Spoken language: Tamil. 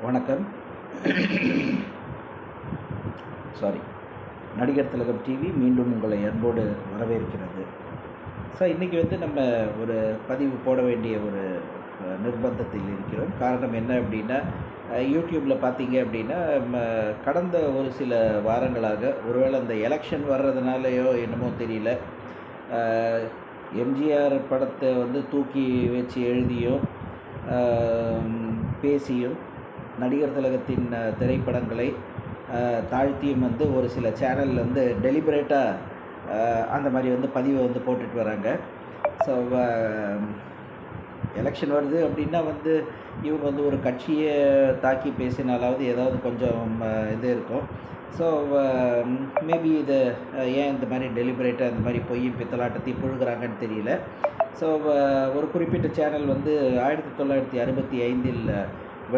வணக்கம். சாரி. நடிகர் திலகம் டிவி மீண்டும் உங்களை அன்போடு வரவேற்கிறது. இன்றைக்கி நம்ம ஒரு பதிவு போட வேண்டிய ஒரு நிர்பந்தத்தில் இருக்கிறோம். காரணம் என்ன அப்படின்னா, யூடியூப்பில் பார்த்தீங்க அப்படின்னா, கடந்த ஒரு சில வாரங்களாக ஒருவேளை அந்த எலெக்ஷன் வர்றதுனாலையோ என்னமோ தெரியல, எம்ஜிஆர் படத்தை தூக்கி வச்சு எழுதியும் பேசியும் நடிகர் திலகத்தின் திரைப்படங்களை தாழ்த்தியும் ஒரு சில சேனல் டெலிபரேட்டாக அந்த மாதிரி பதிவை போட்டுட்டு வராங்க. ஸோ எலெக்ஷன் வருது அப்படின்னா இவங்க ஒரு கட்சியை தாக்கி பேசினாலாவது ஏதாவது கொஞ்சம் இது இருக்கும். ஸோ மேபி இதை ஏன் இந்த மாதிரி டெலிபரேட்டாக இந்த மாதிரி பொய்யும் பித்தலாட்டத்தையும் புழுகிறாங்கன்னு தெரியல. ஸோ ஒரு குறிப்பிட்ட சேனல் 1965